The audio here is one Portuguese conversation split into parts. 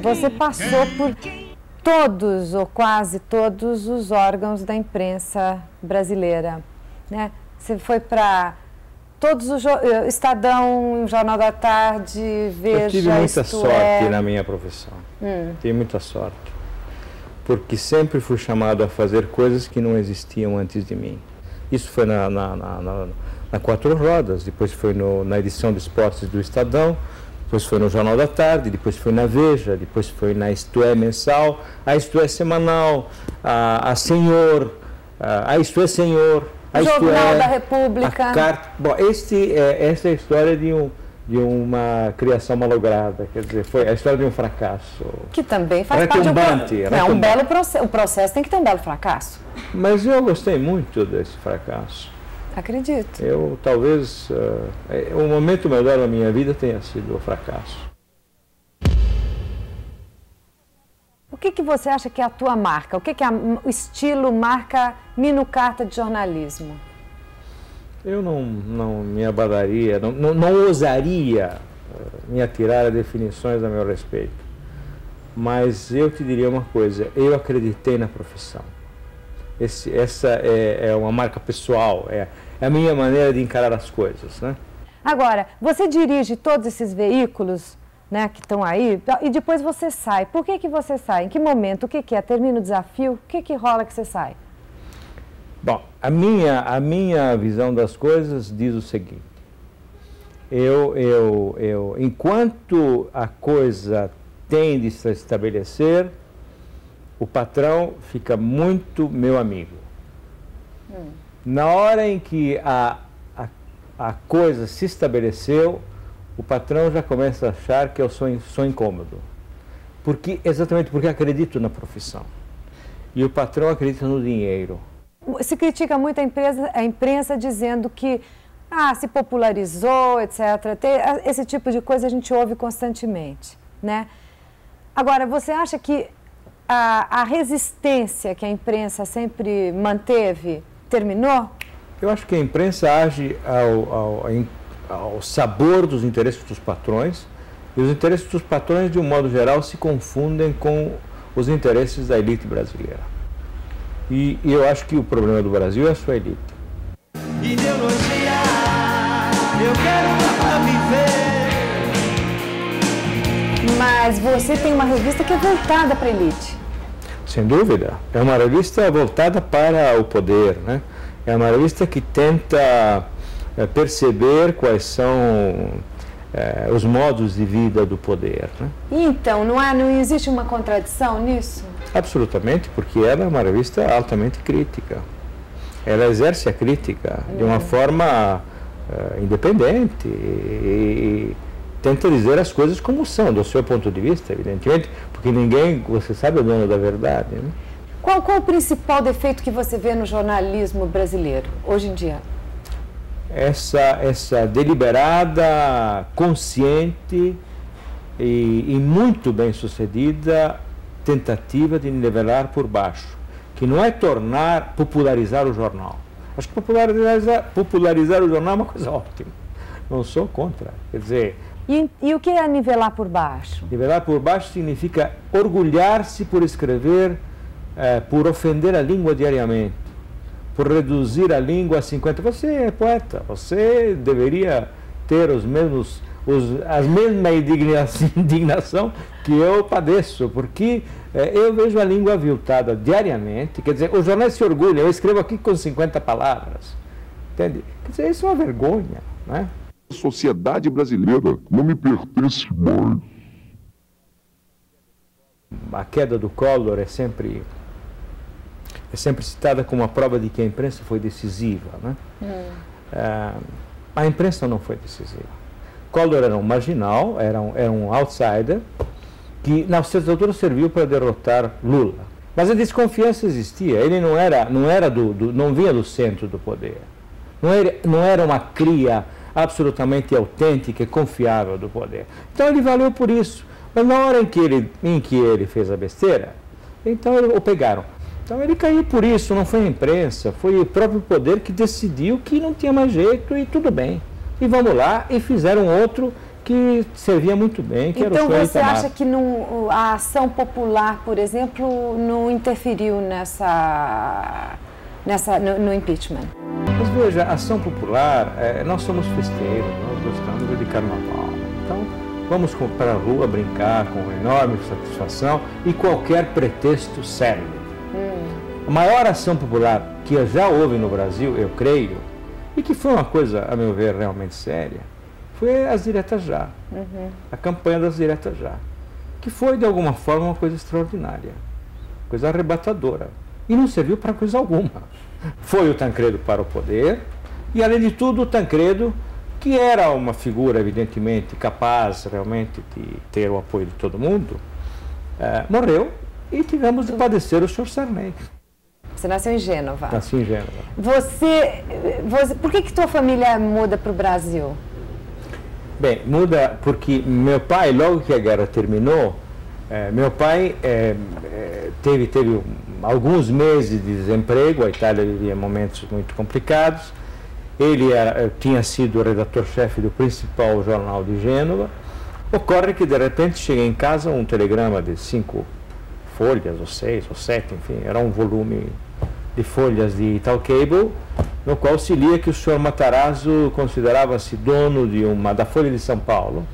Você passou por todos ou quase todos os órgãos da imprensa brasileira, né? Você foi para todos os Estadão, Jornal da Tarde, Veja, Eu tive muita sorte na minha profissão. Tive muita sorte. Porque sempre fui chamado a fazer coisas que não existiam antes de mim. Isso foi na Quatro Rodas, depois foi na edição de esportes do Estadão, depois foi no Jornal da Tarde, depois foi na Veja, depois foi na Isto É mensal, a Isto É semanal, a Senhor, a Isto É Senhor, a Isto Jornal É, da República. a Carta. Bom, essa é a história de uma criação malograda, quer dizer, foi a história de um fracasso. Que também faz parte um belo processo. O processo tem que ter um belo fracasso. Mas eu gostei muito desse fracasso. Acredito. Eu talvez o momento melhor da minha vida tenha sido o fracasso. O que você acha que é a tua marca? O que é o estilo marca Nino Carta de jornalismo? Eu não me abalaria, não ousaria me atirar a definições a meu respeito. Mas eu te diria uma coisa, eu acreditei na profissão. Essa é uma marca pessoal, é a minha maneira de encarar as coisas, né? Agora, você dirige todos esses veículos, né, que estão aí, e depois você sai. Por que você sai? Em que momento? O que é? Termina o desafio? O que rola que você sai? Bom, a minha visão das coisas diz o seguinte. Enquanto a coisa tende a se estabelecer, o patrão fica muito meu amigo. Na hora em que a coisa se estabeleceu, o patrão já começa a achar que eu sou incômodo. Exatamente porque acredito na profissão. E o patrão acredita no dinheiro. Se critica muito a imprensa dizendo que se popularizou, etc. Esse tipo de coisa a gente ouve constantemente, né? Agora, você acha que a resistência que a imprensa sempre manteve terminou? Eu acho que a imprensa age ao sabor dos interesses dos patrões, e os interesses dos patrões, de um modo geral, se confundem com os interesses da elite brasileira. E eu acho que o problema do Brasil é a sua elite. Ideologia, eu quero viver. Mas você tem uma revista que é voltada para a elite. Sem dúvida. É uma revista voltada para o poder, né? É uma revista que tenta perceber quais são os modos de vida do poder, né? Então, não existe uma contradição nisso? Absolutamente, porque ela é uma revista altamente crítica. Ela exerce a crítica de uma forma independente e tenta dizer as coisas como são, do seu ponto de vista, evidentemente, porque ninguém, você sabe, é dono da verdade, né? Qual o principal defeito que você vê no jornalismo brasileiro, hoje em dia? Essa deliberada, consciente e muito bem sucedida tentativa de nivelar por baixo, que não é popularizar o jornal. Acho que popularizar o jornal é uma coisa ótima. Não sou contra. Quer dizer... E o que é nivelar por baixo? Nivelar por baixo significa orgulhar-se por escrever, por ofender a língua diariamente, por reduzir a língua a 50. Você é poeta, você deveria ter a mesma indignação que eu padeço, porque eu vejo a língua aviltada diariamente. Quer dizer, os jornais se orgulham, eu escrevo aqui com 50 palavras. Entende? Quer dizer, isso é uma vergonha, né? A sociedade brasileira não me pertence mais. A queda do Collor é sempre citada como uma prova de que a imprensa foi decisiva, né? A imprensa não foi decisiva. Collor era um marginal, era um outsider, que na certa serviu para derrotar Lula. Mas a desconfiança existia, ele não vinha do centro do poder. Não era uma cria absolutamente autêntica e confiável do poder. Então ele valeu por isso. Mas na hora em que ele fez a besteira, então o pegaram. Então ele caiu por isso, não foi a imprensa, foi o próprio poder que decidiu que não tinha mais jeito e tudo bem. E vamos lá, e fizeram outro que servia muito bem, que era o Então senhor você Itamar. acha que a ação popular, por exemplo, não interferiu no impeachment? Mas veja, a ação popular, nós somos festeiros, nós gostamos de carnaval. Então vamos para a rua brincar com enorme satisfação e qualquer pretexto serve. A maior ação popular que já houve no Brasil, eu creio, e que foi uma coisa, a meu ver, realmente séria, foi as diretas já, a campanha das diretas já, que foi, de alguma forma, uma coisa extraordinária, coisa arrebatadora, e não serviu para coisa alguma. Foi o Tancredo para o poder, e, além de tudo, o Tancredo, que era uma figura, evidentemente, capaz, realmente, de ter o apoio de todo mundo, morreu, e tivemos de padecer o Sr. Sarney. Você nasceu em Gênova. Nasci em Gênova. Por que tua família muda para o Brasil? Bem, muda porque meu pai, logo que a guerra terminou, meu pai teve alguns meses de desemprego, a Itália vivia momentos muito complicados, ele tinha sido o redator-chefe do principal jornal de Gênova. Ocorre que de repente chega em casa um telegrama de 5 folhas, ou 6, ou 7, enfim, era um volume de folhas de Ital Cable, no qual se lia que o senhor Matarazzo considerava-se dono da Folha de São Paulo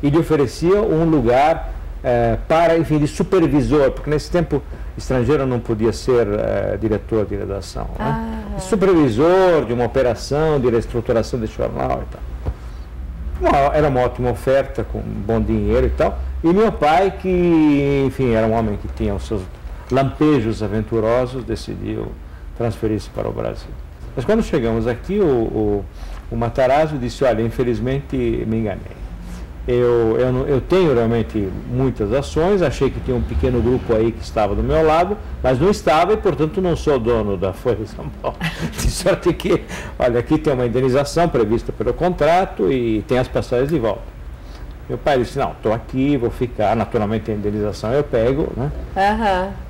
e lhe oferecia um lugar para, enfim, de supervisor, porque nesse tempo estrangeiro não podia ser diretor de redação, né? Supervisor de uma operação de reestruturação de jornal e tal. Era uma ótima oferta, com bom dinheiro e tal. E meu pai, que, enfim, era um homem que tinha os seus lampejos aventurosos, decidiu transferir-se para o Brasil. Mas quando chegamos aqui, o Matarazzo disse: olha, infelizmente me enganei. Eu tenho realmente muitas ações, achei que tinha um pequeno grupo aí que estava do meu lado, mas não estava e, portanto, não sou dono da Folha de São Paulo. De sorte que, olha, aqui tem uma indenização prevista pelo contrato e tem as passagens de volta. Meu pai disse: não, estou aqui, vou ficar, naturalmente a indenização eu pego, né?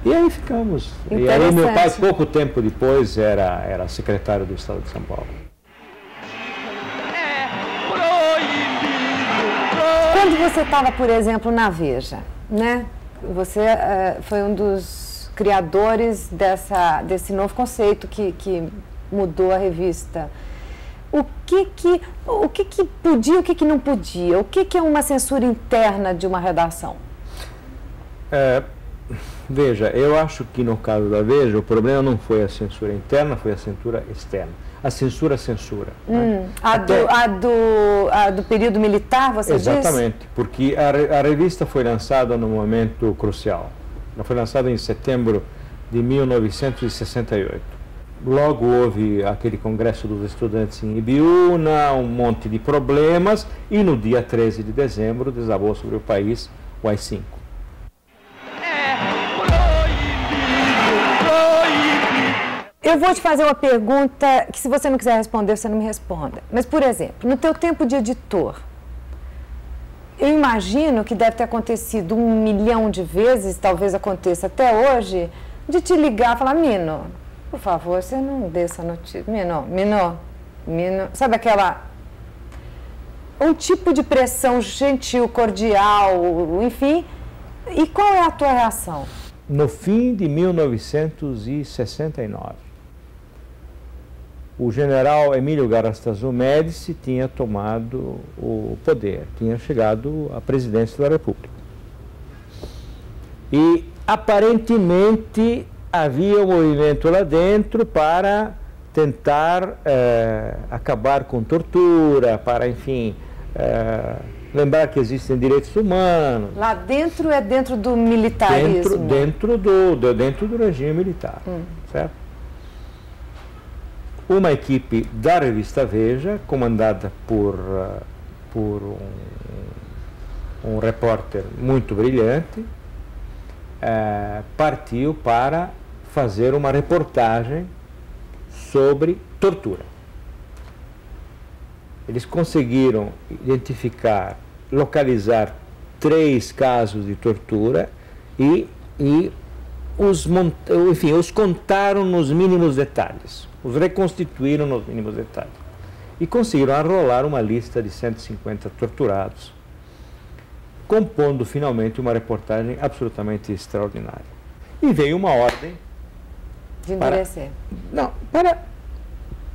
E aí ficamos. E aí meu pai, pouco tempo depois, era secretário do Estado de São Paulo. Quando você estava, por exemplo, na Veja, né? Você foi um dos criadores desse novo conceito que mudou a revista. O que podia, o que não podia? O que é uma censura interna de uma redação? Veja, eu acho que no caso da Veja o problema não foi a censura interna, foi a censura externa. A censura. Né? A do período militar, você diz? Exatamente, porque a revista foi lançada num momento crucial. Ela foi lançada em setembro de 1968. Logo houve aquele congresso dos estudantes em Ibiúna, um monte de problemas, e no dia 13 de dezembro desabou sobre o país o AI-5. Eu vou te fazer uma pergunta que, se você não quiser responder, você não me responda. Mas, por exemplo, no teu tempo de editor, eu imagino que deve ter acontecido 1 milhão de vezes, talvez aconteça até hoje, de te ligar e falar: Mino, por favor, você não dê essa notícia. Mino. Sabe aquela... Um tipo de pressão gentil, cordial, enfim. E qual é a tua reação? No fim de 1969, o general Emílio Garrastazu Médici tinha tomado o poder, tinha chegado à presidência da República. E, aparentemente, havia um movimento lá dentro para tentar acabar com tortura, para, enfim, lembrar que existem direitos humanos. Lá dentro é dentro do militarismo? Dentro do regime militar, certo? Uma equipe da revista Veja, comandada por um repórter muito brilhante, partiu para fazer uma reportagem sobre tortura. Eles conseguiram identificar, localizar 3 casos de tortura e os contaram nos mínimos detalhes, os reconstituíram nos mínimos detalhes e conseguiram arrolar uma lista de 150 torturados, compondo finalmente uma reportagem absolutamente extraordinária. E veio uma ordem de endurecer. Para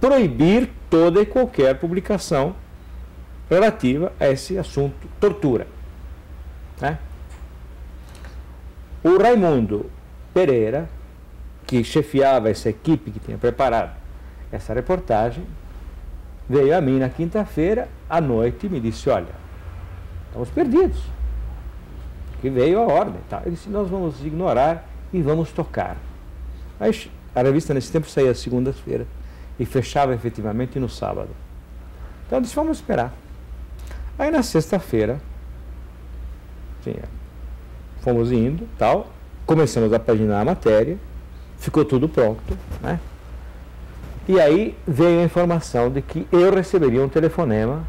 proibir toda e qualquer publicação relativa a esse assunto, tortura. Né? O Raimundo Pereira, que chefiava essa equipe que tinha preparado essa reportagem, veio a mim na quinta-feira à noite e me disse: olha, estamos perdidos, que veio a ordem. Tá? Ele disse: nós vamos ignorar e vamos tocar. Mas a revista nesse tempo saía às segundas-feiras e fechava efetivamente no sábado. Então eu disse: vamos esperar. Aí na sexta-feira, fomos indo, tal, começamos a paginar a matéria, ficou tudo pronto, né? E aí veio a informação de que eu receberia um telefonema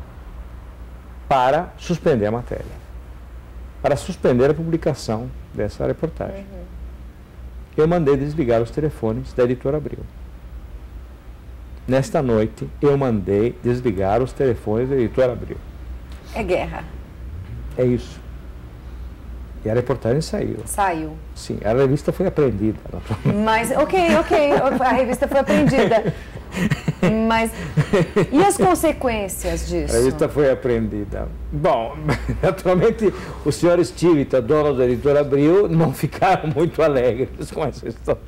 para suspender a matéria, para suspender a publicação dessa reportagem. Eu mandei desligar os telefones da Editora Abril. Nesta noite, eu mandei desligar os telefones da Editora Abril. É guerra. É isso. E a reportagem saiu. Saiu. Sim, a revista foi apreendida. Mas, ok, a revista foi apreendida. Mas, e as consequências disso? A revista foi apreendida. Bom, naturalmente, os senhores Tivita, donos da Editora Abril, não ficaram muito alegres com essa história.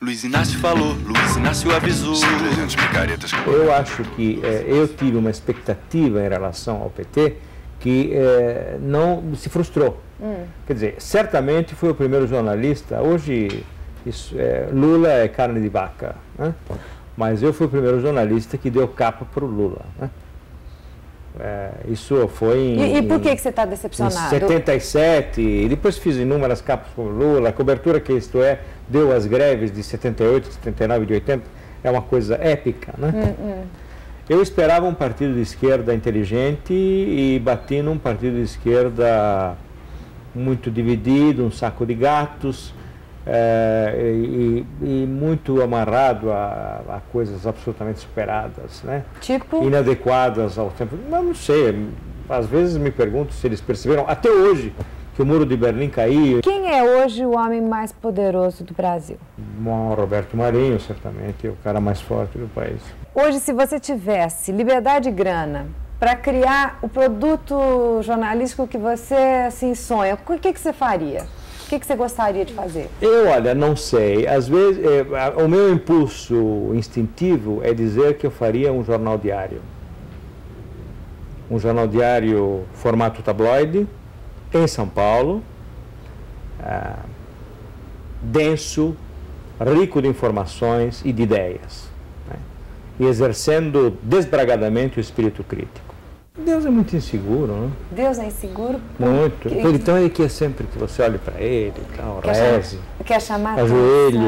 Luiz Inácio falou, Luiz Inácio avisou. 300 picaretas. Eu acho que eu tive uma expectativa em relação ao PT que não se frustrou. Quer dizer, certamente foi o primeiro jornalista, hoje Lula é carne de vaca, né? Mas eu fui o primeiro jornalista que deu capa para o Lula, né? Isso foi E por que você está decepcionado? Em 77, e depois fiz inúmeras capas com o Lula, a cobertura que Isto É deu às greves de 78, 79 e de 80, é uma coisa épica, né? Eu esperava um partido de esquerda inteligente e bati num partido de esquerda muito dividido, um saco de gatos, e muito amarrado a coisas absolutamente superadas, né? Tipo? Inadequadas ao tempo. Não sei, às vezes me pergunto se eles perceberam, até hoje, que o Muro de Berlim caiu. Quem é hoje o homem mais poderoso do Brasil? Bom, Roberto Marinho, certamente, é o cara mais forte do país. Hoje, se você tivesse liberdade e grana para criar o produto jornalístico que você assim sonha, o que você faria? O que você gostaria de fazer? Olha, não sei. Às vezes, o meu impulso instintivo é dizer que eu faria um jornal diário. Um jornal diário formato tabloide, em São Paulo, denso, rico de informações e de ideias, né? E exercendo desbragadamente o espírito crítico. Deus é muito inseguro, né? Deus é inseguro? Muito. Então ele quer sempre que você olhe para ele, tal, reze, quer chamar ajoelhe,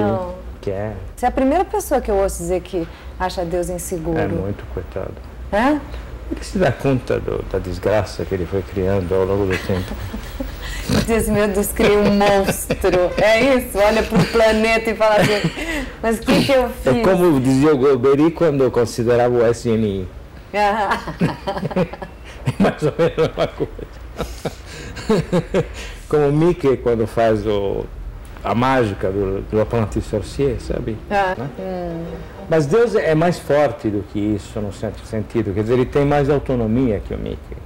quer. Você é a primeira pessoa que eu ouço dizer que acha Deus inseguro. É muito, coitado. É? Ele se dá conta da desgraça que ele foi criando ao longo do tempo. Diz, meu Deus, cria um monstro. É isso? Olha para o planeta e fala assim, mas o que eu fiz? É como dizia o Golbery quando considerava o SNI. É mais ou menos uma coisa. Como o Mickey quando faz a mágica do Apprenti Sorcier, sabe? Né? Mas Deus é mais forte do que isso, num certo sentido. Quer dizer, ele tem mais autonomia que o Mickey.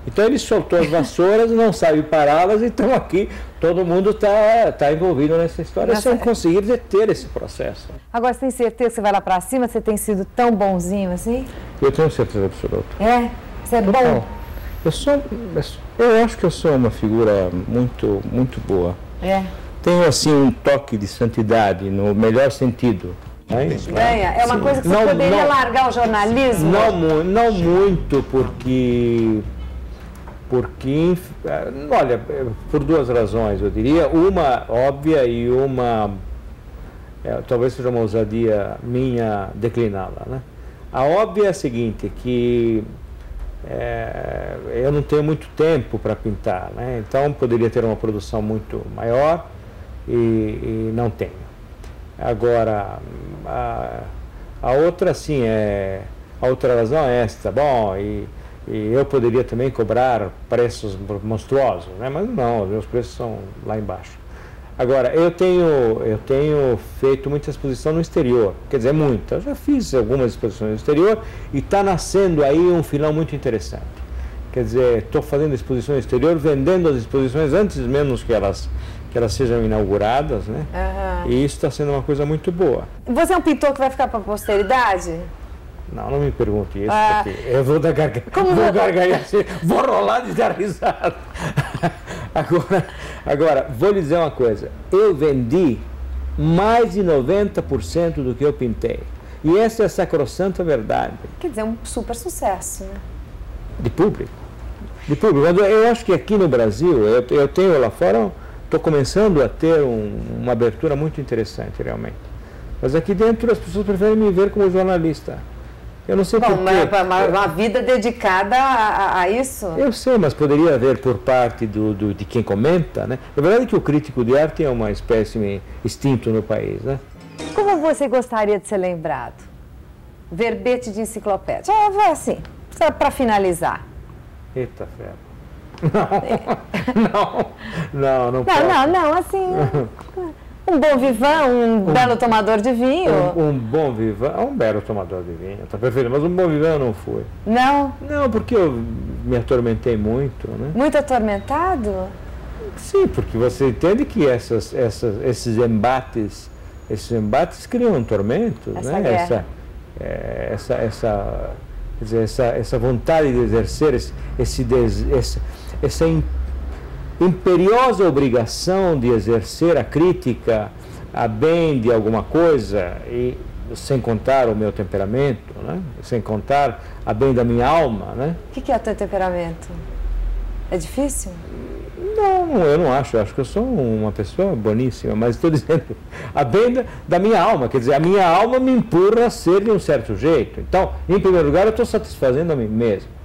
Então ele soltou as vassouras, não sabe pará-las, e estão aqui, todo mundo está envolvido nessa história, sem conseguir deter esse processo. Agora, você tem certeza que você vai lá para cima? Você tem sido tão bonzinho assim? Eu tenho certeza absoluta. É? Você é bom? Eu acho que eu sou uma figura muito, muito boa. É? Tenho, assim, um toque de santidade, no melhor sentido. Ganha? É uma coisa que você poderia largar o jornalismo? Não muito, porque, olha, por duas razões, eu diria. Uma óbvia e uma, talvez seja uma ousadia minha decliná-la, né? A óbvia é a seguinte, que eu não tenho muito tempo para pintar, né? Então poderia ter uma produção muito maior e não tenho. Agora, a outra sim, a outra razão é esta, bom, e eu poderia também cobrar preços monstruosos, né? Mas não, os meus preços são lá embaixo. Agora, eu tenho feito muita exposição no exterior, quer dizer, muita. Eu já fiz algumas exposições no exterior e está nascendo aí um filão muito interessante. Quer dizer, estou fazendo exposições no exterior, vendendo as exposições antes mesmo que elas sejam inauguradas, né? Uhum. E isso está sendo uma coisa muito boa. Você é um pintor que vai ficar para a posteridade? Não me pergunte isso, porque eu vou gargalhar assim, vou rolar de dar risada. Agora, vou lhe dizer uma coisa, eu vendi mais de 90% do que eu pintei. E essa é a sacrossanta verdade. Quer dizer, um super sucesso, né? De público. Eu acho que aqui no Brasil, eu tenho lá fora, estou começando a ter uma abertura muito interessante, realmente. Mas aqui dentro as pessoas preferem me ver como jornalista. Eu não sei por quê. Uma vida dedicada a isso? Eu sei, mas poderia haver por parte de quem comenta, né? Na verdade é que o crítico de arte é uma espécie extinto no país, né? Como você gostaria de ser lembrado? Verbete de enciclopédia. Assim, só para finalizar. Eita ferro. Não posso. Não, assim... Um bom vivan, um belo tomador de vinho. Um bom vivan, um belo tomador de vinho, tá perfeito, mas um bom vivan eu não fui. Não? Não, porque eu me atormentei muito, né? Muito atormentado? Sim, porque você entende que esses embates criam um tormento, essa né? Guerra. Essa vontade de exercer essa imperiosa obrigação de exercer a crítica a bem de alguma coisa, e sem contar o meu temperamento, né? Sem contar a bem da minha alma, né? O que é o teu temperamento? É difícil? Não, eu não acho. Eu acho que eu sou uma pessoa boníssima, mas estou dizendo a bem da minha alma. Quer dizer, a minha alma me empurra a ser de um certo jeito. Então, em primeiro lugar, eu estou satisfazendo a mim mesmo.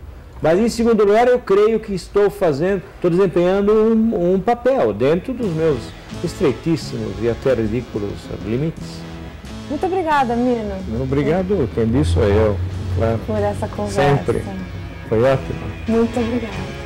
Mas, em segundo lugar, eu creio que estou desempenhando um papel dentro dos meus estreitíssimos e até ridículos limites. Muito obrigada, Mino. Obrigado, quem disse sou eu. Claro. Por essa conversa. Sempre. Foi ótimo. Muito obrigada.